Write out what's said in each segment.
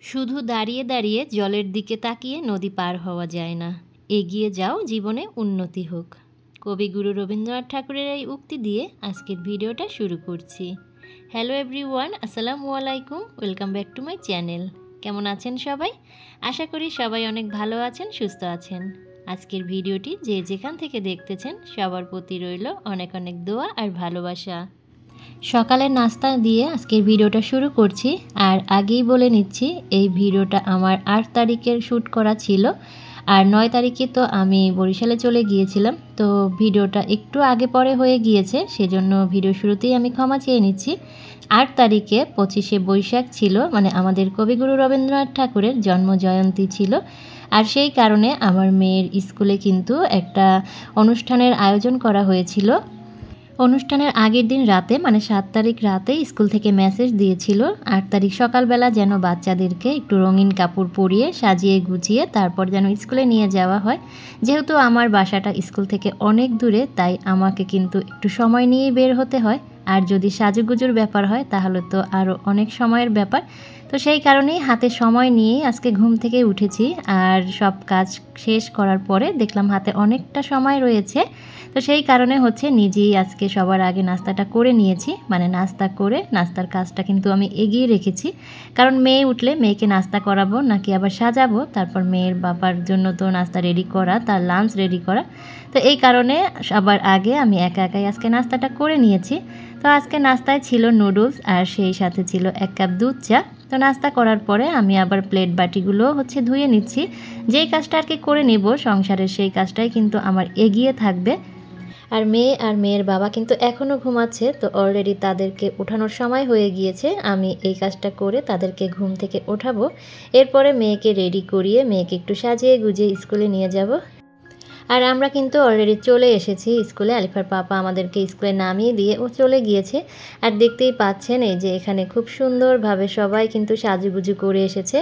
শুধু দাঁড়িয়ে দাঁড়িয়ে জলের দিকে তাকিয়ে নদী পার হওয়া যায় না। এগিয়ে যাও, জীবনে উন্নতি হোক। কবিগুরু রবীন্দ্রনাথ ঠাকুরের এই উক্তি দিয়ে আজকের ভিডিওটা শুরু করছি। হ্যালো এভরিওয়ান, আসসালামু আলাইকুম, welcome back to my channel. কেমন আছেন সবাই? আশা করি সবাই অনেক ভালো আছেন, সুস্থ আছেন। আজকের ভিডিওটি যে যেখান থেকে দেখতেছেন সবার প্রতি রইল অনেক অনেক দোয়া আর ভালোবাসা। সকালের নাস্তা দিয়ে আজকের ভিডিওটা শুরু করছি। আর আগেই বলে নিচ্ছি, এই ভিডিওটা আমার 8 তারিখের শ্যুট করা ছিল, আর 9 তারিখে তো আমি বরিশালে চলে গিয়েছিলাম। তো ভিডিওটা একটু আগে পরে হয়ে গিয়েছে, সেজন্য ভিডিও শুরুতেই আমি ক্ষমা চেয়ে নিচ্ছি। 8 তারিখে 25শে বৈশাখ ছিল, মানে আমাদের কবিগুরু রবীন্দ্রনাথ ঠাকুরের জন্মজয়ন্তী ছিল। আর সেই কারণে আমার মেয়ের স্কুলে কিন্তু একটা অনুষ্ঠানের আয়োজন করা হয়েছিল। অনুষ্ঠানের আগের দিন রাতে, মানে 7 তারিখ রাতে স্কুল থেকে মেসেজ দিয়েছিল 8 তারিখ সকালবেলা যেন বাচ্চাদেরকে একটু রঙিন কাপড় পরিয়ে সাজিয়ে গুছিয়ে তারপর যেন স্কুলে নিয়ে যাওয়া হয়। যেহেতু আমার বাসাটা স্কুল থেকে অনেক দূরে, তাই আমাকে কিন্তু একটু সময় নিয়েই বের হতে হয়। আর যদি সাজুগুজুর ব্যাপার হয় তাহলে তো আরও অনেক সময়ের ব্যাপার। তো সেই কারণেই হাতে সময় নিয়েই আজকে ঘুম থেকে উঠেছি। আর সব কাজ শেষ করার পরে দেখলাম হাতে অনেকটা সময় রয়েছে। তো সেই কারণে নিজেই আজকে সবার আগে নাস্তাটা করে নিয়েছি। মানে নাস্তা করে নাস্তার কাজটা কিন্তু আমি এগিয়ে রেখেছি, কারণ মেয়ে উঠলে মেয়েকে নাস্তা করাবো নাকি আবার সাজাবো, তারপর মেয়ের বাবার জন্য তো নাস্তা রেডি করা, তার লাঞ্চ রেডি করা। তো এই কারণে সবার আগে আমি একা একাই আজকে নাস্তাটা করে নিয়েছি। তো আজকে নাস্তায় ছিল নুডলস আর সেই সাথে ছিল 1 কাপ দুধ চা। তো নাস্তা করার পরে আমি আবার প্লেট বাটিগুলো ধুয়ে নিচ্ছি। যেই কাজটা আর কি করে নেব সংসারের, সেই কাজটাই কিন্তু আমার এগিয়ে থাকবে। আর মেয়ের বাবা কিন্তু এখনও ঘুমাচ্ছে, তো অলরেডি তাদেরকে ওঠানোর সময় হয়ে গিয়েছে। আমি এই কাজটা করে তাদেরকে ঘুম থেকে ওঠাবো। এরপরে মেয়েকে রেডি করিয়ে মেয়েকে একটু সাজিয়ে গুজিয়ে স্কুলে নিয়ে যাব। আর আমরা কিন্তু অলরেডি চলে এসেছি স্কুলে। আলিফার পাপা আমাদেরকে স্কুলে নামিয়ে দিয়ে ও চলে গিয়েছে। আর দেখতেই পাচ্ছেন এই যে এখানে খুব সুন্দরভাবে সবাই কিন্তু সাজুগুজু করে এসেছে।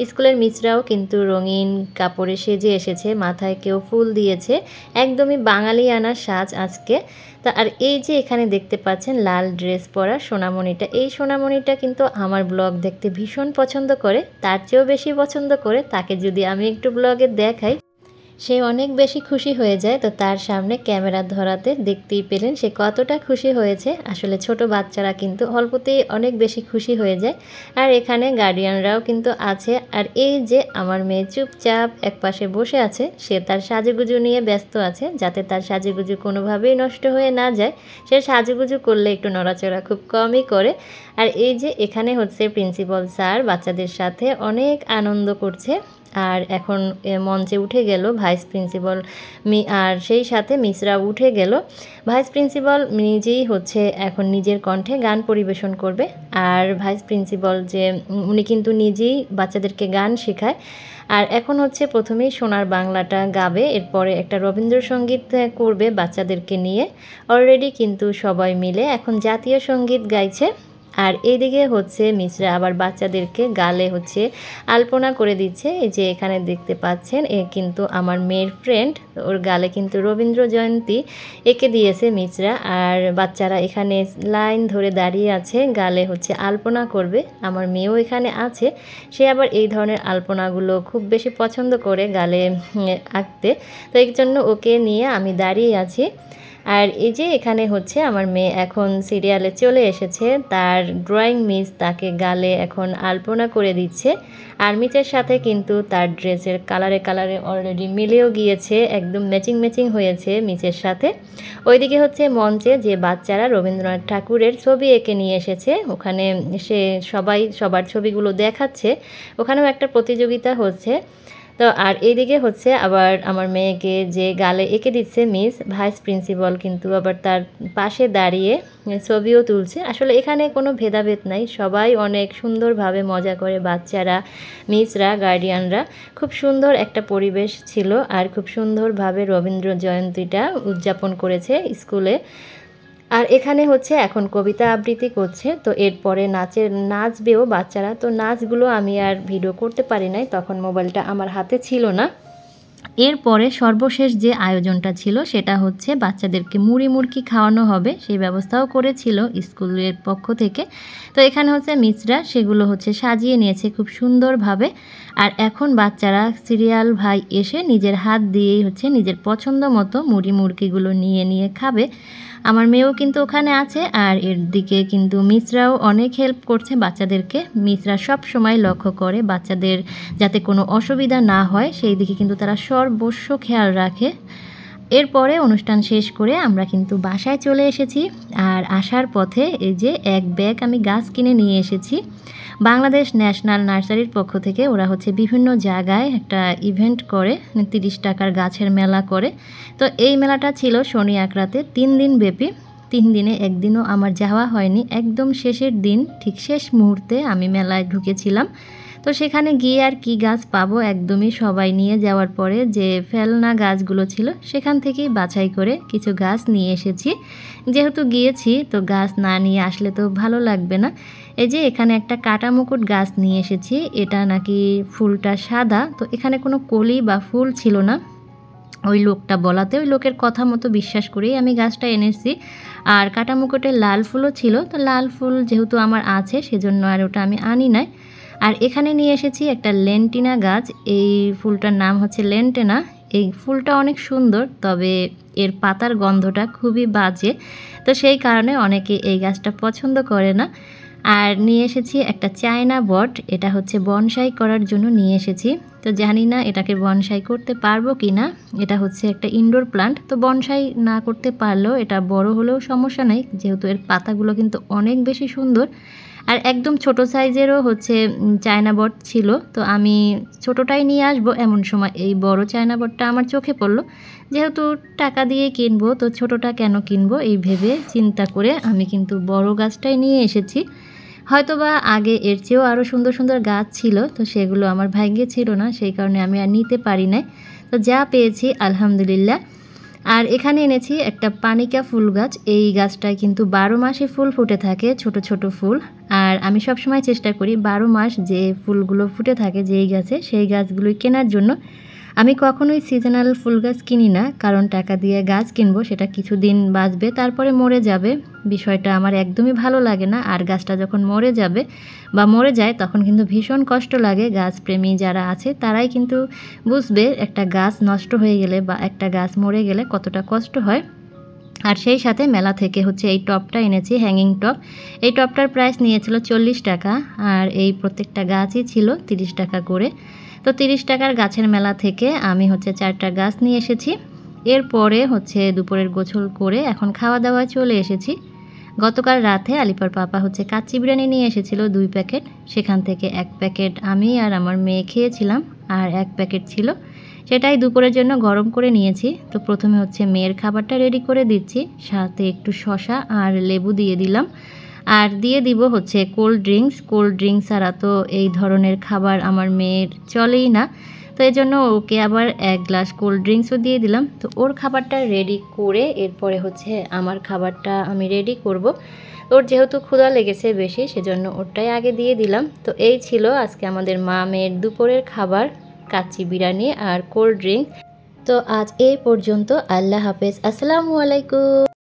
স্কুলের মিসরাও কিন্তু রঙিন কাপড়ে সেজে এসেছে, মাথায় কেউ ফুল দিয়েছে। একদমই বাঙালিয়ানা সাজ আজকে। তা আর এই যে এখানে দেখতে পাচ্ছেন লাল ড্রেস পরা সোনামণিটা, এই সোনামণিটা কিন্তু আমার ব্লগ দেখতে ভীষণ পছন্দ করে। তার চেয়েও বেশি পছন্দ করে তাকে যদি আমি একটু ব্লগে দেখাই, সে অনেক বেশি খুশি হয়ে যায়। তো তার সামনে ক্যামেরা ধরাতে দেখতেই পেলেন সে কতটা খুশি হয়েছে। আসলে ছোট বাচ্চারা কিন্তু অল্পতেই অনেক বেশি খুশি হয়ে যায়। আর এখানে গার্ডিয়ানরাও কিন্তু আছে। আর এই যে আমার মেয়ে চুপচাপ একপাশে বসে আছে, সে তার সাজুগুজু নিয়ে ব্যস্ত আছে, যাতে তার সাজুগুজু কোনোভাবেই নষ্ট হয়ে না যায়। সে সাজুগুজু করলে একটু নড়াচড়া খুব কমই করে। আর এই যে এখানে প্রিন্সিপাল স্যার বাচ্চাদের সাথে অনেক আনন্দ করছে। আর এখন মঞ্চে উঠে গেল ভাইস প্রিন্সিপাল আর সেই সাথে মিসরা উঠে গেল। ভাইস প্রিন্সিপাল নিজেই এখন নিজের কণ্ঠে গান পরিবেশন করবে। আর ভাইস প্রিন্সিপাল উনি কিন্তু নিজেই বাচ্চাদেরকে গান শেখায়। আর এখন প্রথমেই সোনার বাংলাটা গাবে, এরপরে একটা রবীন্দ্রসঙ্গীত করবে বাচ্চাদেরকে নিয়ে। অলরেডি কিন্তু সবাই মিলে এখন জাতীয় সঙ্গীত গাইছে। আর এইদিকে মিসরা আবার বাচ্চাদেরকে গালে আলপনা করে দিচ্ছে। এই যে এখানে দেখতে পাচ্ছেন, এ কিন্তু আমার মেয়ের ফ্রেন্ড, ওর গালে কিন্তু রবীন্দ্র জয়ন্তী এঁকে দিয়েছে মিসরা। আর বাচ্চারা এখানে লাইন ধরে দাঁড়িয়ে আছে, গালে আলপনা করবে। আমার মেয়েও এখানে আছে, সে আবার এই ধরনের আলপনাগুলো খুব বেশি পছন্দ করে গালে আঁকতে। তো এই জন্য ওকে নিয়ে আমি দাঁড়িয়ে আছি। আর এই যে এখানে আমার মেয়ে এখন সিরিয়ালে চলে এসেছে, তার ড্রয়িং মিস তাকে গালে এখন আলপনা করে দিচ্ছে। আর মিসের সাথে কিন্তু তার ড্রেসের কালারে কালারে অলরেডি মিলেও গিয়েছে, একদম ম্যাচিং হয়েছে মিসের সাথে। ওইদিকে মঞ্চে যে বাচ্চারা রবীন্দ্রনাথ ঠাকুরের ছবি এঁকে নিয়ে এসেছে, ওখানে সে সবাই সবার ছবিগুলো দেখাচ্ছে। ওখানেও একটা প্রতিযোগিতা হচ্ছে। তো আর এইদিকে আবার আমার মেয়েকে যে গালে এঁকে দিচ্ছে মিস, ভাইস প্রিন্সিপাল কিন্তু আবার তার পাশে দাঁড়িয়ে ছবিও তুলছে। আসলে এখানে কোনো ভেদাভেদ নাই, সবাই অনেক সুন্দরভাবে মজা করে, বাচ্চারা, মিসরা, গার্ডিয়ানরা। খুব সুন্দর একটা পরিবেশ ছিল। আর খুব সুন্দরভাবে রবীন্দ্র জয়ন্তীটা উদযাপন করেছে স্কুলে। আর এখানে এখন কবিতা আবৃত্তি করছে। তো এরপরে নাচবেও বাচ্চারা। তো নাচগুলো আমি আর ভিডিও করতে পারি নাই, তখন মোবাইলটা আমার হাতে ছিল না। এরপরে সর্বশেষ যে আয়োজনটা ছিল সেটা হচ্ছে বাচ্চাদেরকে মুড়ি মুড়কি খাওয়ানো হবে, সেই ব্যবস্থাও করেছিল স্কুলের পক্ষ থেকে। তো এখানে হচ্ছে মিসরা সেগুলো হচ্ছে সাজিয়ে নিয়েছে খুব সুন্দরভাবে। আর এখন বাচ্চারা সিরিয়াল ভাই এসে নিজের হাত দিয়েই হচ্ছে নিজের পছন্দ মতো মুড়ি মুড়কিগুলো নিয়ে নিয়ে খাবে। আমার মেয়েও কিন্তু ওখানে আছে, আর এর দিকে কিন্তু মিসরাও অনেক হেল্প করছে বাচ্চাদেরকে। মিসরা সব সময় লক্ষ্য করে বাচ্চাদের যাতে কোনো অসুবিধা না হয়, সেই দিকে কিন্তু তারা সর্বস্ব খেয়াল রাখে। এরপরে অনুষ্ঠান শেষ করে আমরা কিন্তু বাসায় চলে এসেছি। আর আসার পথে এই যে এক ব্যাগ আমি গাছ কিনে নিয়ে এসেছি। বাংলাদেশ ন্যাশনাল নার্সারির পক্ষ থেকে ওরা হচ্ছে বিভিন্ন জায়গায় একটা ইভেন্ট করে, 30 টাকার গাছের মেলা করে। তো এই মেলাটা ছিল শনি আকরাতে 3 দিন ব্যাপী। 3 দিনে একদিনও আমার যাওয়া হয়নি, একদম শেষের দিন ঠিক শেষ মুহূর্তে আমি মেলায় ঢুকেছিলাম। তো সেখানে গিয়ে আর কি গাছ পাবো, একদমই সবাই নিয়ে যাওয়ার পরে যে ফেলনা গাছগুলো ছিল সেখান থেকেই বাছাই করে কিছু গাছ নিয়ে এসেছি। যেহেতু গিয়েছি তো গাছ না নিয়ে আসলে তো ভালো লাগবে না। এই যে এখানে একটা কাটা মুকুট গাছ নিয়ে এসেছি, এটা নাকি ফুলটা সাদা, তো এখানে কোনো কলি বা ফুল ছিল না ওই লোকটা বলাতে, ওই লোকের কথা মতো বিশ্বাস করেই আমি গাছটা এনেছি। আর কাটা মুকুটের লাল ফুলও ছিল, তো লাল ফুল যেহেতু আমার আছে সেজন্য আর ওটা আমি আনি নাই। আর এখানে নিয়ে এসেছি একটা লেন্টিনা গাছ, এই ফুলটার নাম হচ্ছে লেন্টেনা। এই ফুলটা অনেক সুন্দর, তবে এর পাতার গন্ধটা খুবই বাজে, তো সেই কারণে অনেকে এই গাছটা পছন্দ করে না। আর নিয়ে এসেছি একটা চায়না বট, এটা হচ্ছে বনসাই করার জন্য নিয়ে এসেছি। তো জানি না এটাকে বনসাই করতে পারবো কি না, এটা হচ্ছে একটা ইনডোর প্লান্ট, তো বনসাই না করতে পারলেও এটা বড় হলেও সমস্যা নেই, যেহেতু এর পাতাগুলো কিন্তু অনেক বেশি সুন্দর। আর একদম ছোট সাইজেরও হচ্ছে চায়না বট ছিল, তো আমি ছোটোটাই নিয়ে আসবো এমন সময় এই বড় চায়না বটটা আমার চোখে পড়লো। যেহেতু টাকা দিয়ে কিনবো তো ছোটোটা কেন কিনবো এই ভেবে চিন্তা করে আমি কিন্তু বড় গাছটাই নিয়ে এসেছি। হয়তোবা আগে এর চেয়েও আরও সুন্দর সুন্দর গাছ ছিল, তো সেগুলো আমার ভাগ্যে ছিল না, সেই কারণে আমি আর নিতে পারি নাই। তো যা পেয়েছি আলহামদুলিল্লাহ। আর এখানে এনেছি একটা পানিকা ফুল গাছ, এই গাছটায় কিন্তু 12 মাসে ফুল ফুটে থাকে, ছোট ছোট ফুল। আর আমি সবসময় চেষ্টা করি 12 মাস যে ফুলগুলো ফুটে থাকে যেই গাছে, সেই গাছগুলোই কেনার জন্য। আমি কখনোই সিজনাল ফুল গাছ কিনি না, কারণ টাকা দিয়ে গাছ কিনবো সেটা কিছুদিন বাঁচবে তারপরে মরে যাবে, বিষয়টা আমার একদমই ভালো লাগে না। আর গাছটা যখন মরে যাবে বা মরে যায় তখন কিন্তু ভীষণ কষ্ট লাগে। গাছপ্রেমী যারা আছে তারাই কিন্তু বুঝবে একটা গাছ নষ্ট হয়ে গেলে বা একটা গাছ মরে গেলে কতটা কষ্ট হয়। আর সেই সাথে মেলা থেকে হচ্ছে এই টপটা এনেছি, হ্যাঙ্গিং টপ। এই টপটার প্রাইস নিয়েছিল 40 টাকা, আর এই প্রত্যেকটা গাছই ছিল 30 টাকা করে। তো 30 টাকার গাছের মেলা থেকে আমি হচ্ছে 4টা গাছ নিয়ে এসেছি। এরপরে হচ্ছে দুপুরের গোসল করে এখন খাওয়া দাওয়ায় চলে এসেছি। গতকাল রাতে আলিপার পাপা হচ্ছে কাচ্চি বিরিয়ানি নিয়ে এসেছিল 2 প্যাকেট, সেখান থেকে 1 প্যাকেট আমি আর আমার মেয়ে খেয়েছিলাম, আর 1 প্যাকেট ছিল সেটাই দুপুরের জন্য গরম করে নিয়েছি। তো প্রথমে হচ্ছে মেয়ের খাবারটা রেডি করে দিচ্ছি, সাথে একটু শসা আর লেবু দিয়ে দিলাম। আর দিয়ে দিব হচ্ছে কোল্ড ড্রিঙ্কস ছাড়া তো এই ধরনের খাবার আমার মেয়ের চলেই না, তো এই জন্য ওকে আবার 1 গ্লাস কোল্ড ড্রিঙ্কসও দিয়ে দিলাম। তো ওর খাবারটা রেডি করে এরপরে হচ্ছে আমার খাবারটা আমি রেডি করব। ওর যেহেতু ক্ষুধা লেগেছে বেশি সেজন্য ওরটাই আগে দিয়ে দিলাম। তো এই ছিল আজকে আমাদের মা মেয়ের দুপুরের খাবার, কাচ্চি বিরিয়ানি আর কোল্ড ড্রিঙ্ক। তো আজ এই পর্যন্ত, আল্লাহ হাফেজ, আসসালামু আলাইকুম।